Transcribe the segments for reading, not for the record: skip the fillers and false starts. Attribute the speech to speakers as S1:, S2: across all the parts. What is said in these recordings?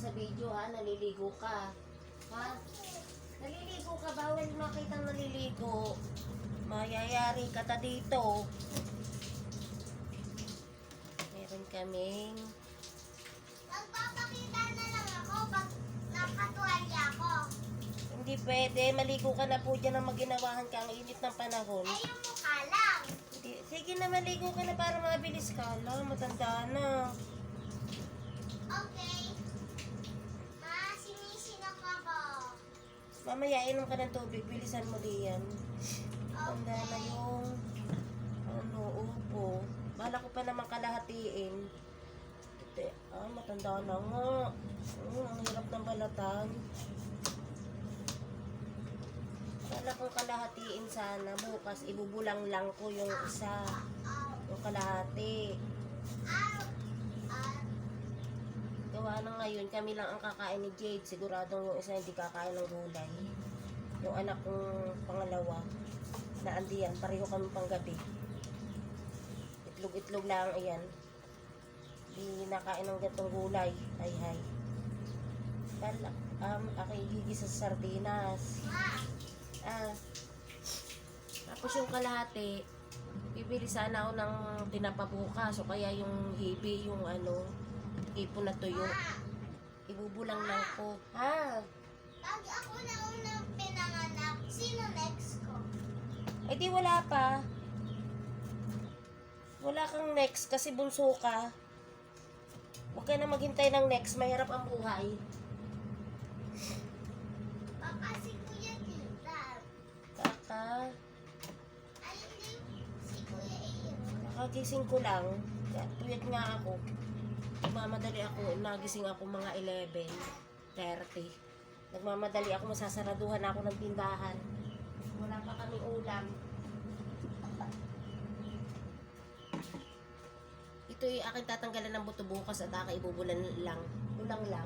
S1: sa video ha, naliligo ka. Ha? Naliligo ka, bawal makita naliligo. Mayayari ka ta dito. Meron kaming
S2: Magpapakita na lang ako pag nakatuwalya ako.
S1: hindi pwede, maligo ka na po dyan ang maginawahan ka, ang init ng panahon.
S2: Ay, yung mukha lang.
S1: Sige na, maligo ka na para mabilis ka. Matanda na.
S2: Okay. Ma, sinisinok ako.
S1: Mamaya, inom ka ng tubig. Bilisan mo diyan. Tanda na yung upo. Bala ko pa naman kalahatiin. Matanda na nga. Ang hirap ng balatan. Bala kong kalahatiin sana. Bukas, ibubulang lang ko yung isa. Yung kalahati. Gawa na ngayon, kami lang ang kakain ni Jade. Siguradong yung isa hindi kakain ng gulay. Yung anak kong pangalawa, na andiyan, pareho kami panggabi. Itlog-itlog lang, ayan. Hindi nakain ng gatong gulay. Ay, hay. Aking gigis sa sardinas. Tapos yung kalahati, bibili sana ako ng tinapa bukas. O kaya yung hibi, yung ipon na tuyo. Ibubulang lang ko. Ha?
S2: Pag ako na unang pinanganak, sino next ko?
S1: Eh di wala pa. Wala kang next kasi bunso ka. Huwag ka na maghintay ng next. Mahirap ang buhay.
S2: Baka si Kuya Tita.
S1: Kaka,
S2: Ay, hindi. Si Kuya Iyo.
S1: nakagising ko lang. Puyat nga ako. Nagmamadali ako. Nagising ako mga 11:30. Nagmamadali ako. Masasaraduhan ako ng tindahan. Wala pa kami ulam. Ito'y aking tatanggalan ng buto bukas at ibubulan lang. Ulang lang.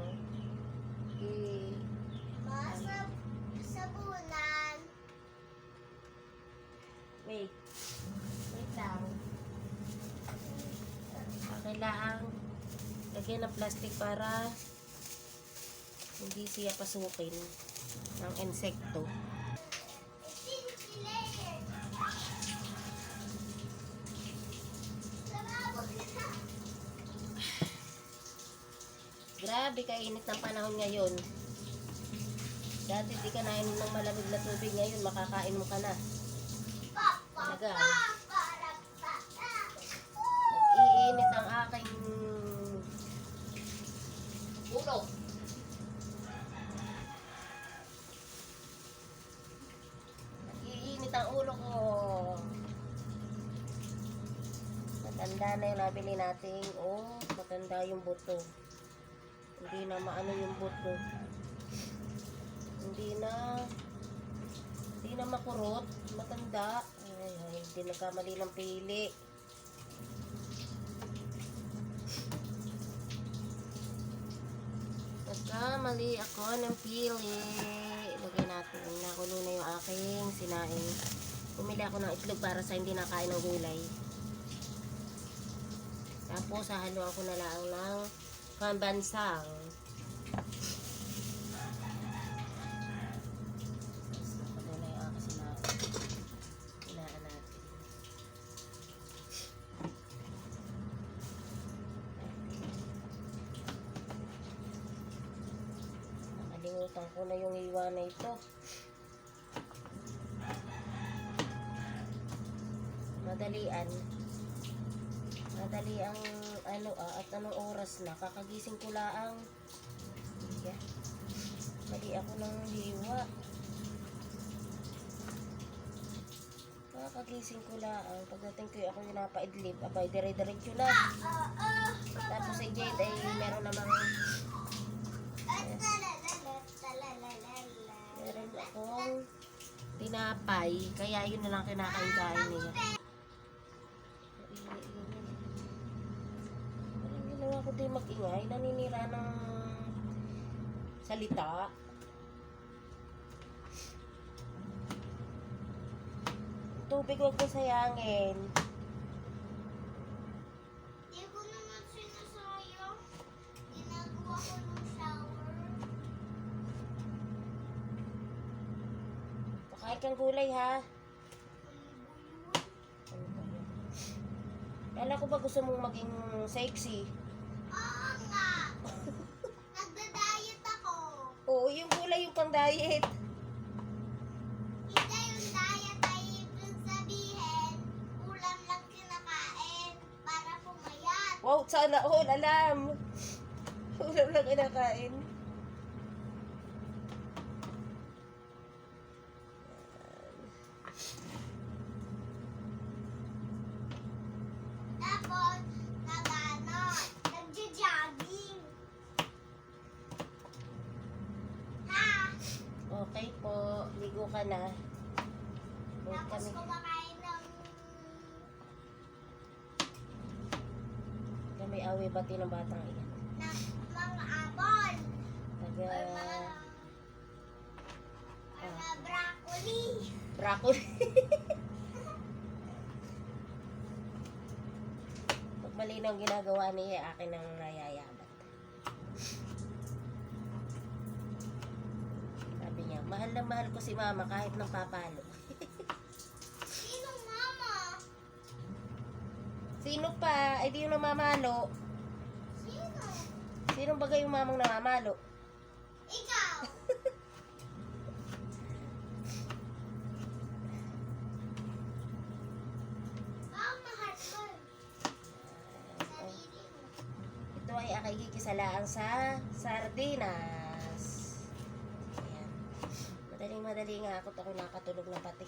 S2: Ma, sa bulan.
S1: Wait lang. Kailangan lagyan ng plastic para hindi siya pasukin ng insekto. Grabe kainit ng panahon ngayon. Dati di ka nainom ng malamig na tubig, ngayon makakainom ka na. Talaga. Nag-iinit ang aking ulo. Nag-iinit ang ulo ko. Matanda na yung nabili natin. Matanda yung buto. Hindi na maano yung buto. Hindi na makurot. Matanda. Ay, hindi nagkamali ng pili. Nagkamali ako ng pili. Ilagay natin. Nakulo na yung aking sinaing. Pumili ako ng itlog para sa hindi nakain ng gulay. Tapos, hahaluan ko na lang ng pambansang. Nakulo na yung aking sinaan natin. Nakalimutan ko na yung iwa na ito. Madali ang at anong oras na, kakagising ko laang. Mali ako ng hiwa. Kakagising ko laang, pagdating ko ako yung napaidlip, abay dire-diretso na. Tapos si Jade ay meron namang meron akong tinapay, kaya yun na lang kinakain-kain niya. Ginawa ko din mag-ingay, naninira ng salita. Tubig wag mo sayangin.
S2: Di ko naman sinasayang. Ginagawa ko ng shower.
S1: Kahit kang gulay ha. Ano ba yun? Kala ko ba gusto mong maging sexy?
S2: Oo nga. Nagda-diet ako.
S1: Oo, yung gulay yung pang diet.
S2: Hindi yung diet ay ibig sabihin, ulam lang kinakain para pumayat.
S1: Wow, sana all alam. Ulam lang kinakain.
S2: Tapos, nagja-jogging. Ha?
S1: Okay po, ligo ka na. Wait
S2: Tapos
S1: kami.
S2: kumakain ng
S1: Kami awi bati ng batang iyan.
S2: mga apple.
S1: Taga
S2: Or mga broccoli.
S1: broccoli. Pag malinaw ang ginagawa niya, akin ang nayayabat. Sabi niya, mahal na mahal ko si mama kahit nang papalo.
S2: Sinong mama?
S1: Sino pa? Ay di yung namamalo.
S2: Sino?
S1: Sinong bagay yung mamang namamalo?
S2: Ikaw. Mahal mo. Sarili mo.
S1: Ito ay akikisalaan sa sardinas. Ayan. Madaling-madali nga ako nakatulog na pati.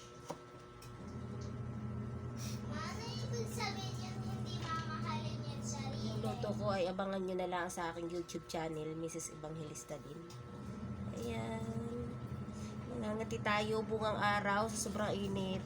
S2: Ano ibig sabihin yung hindi mamahalin yung sarili?
S1: Yung luto ko ay abangan nyo na lang sa aking YouTube channel, Mrs. Evangelista din. Ayan. Nangangati tayo bungang araw sa sobrang init.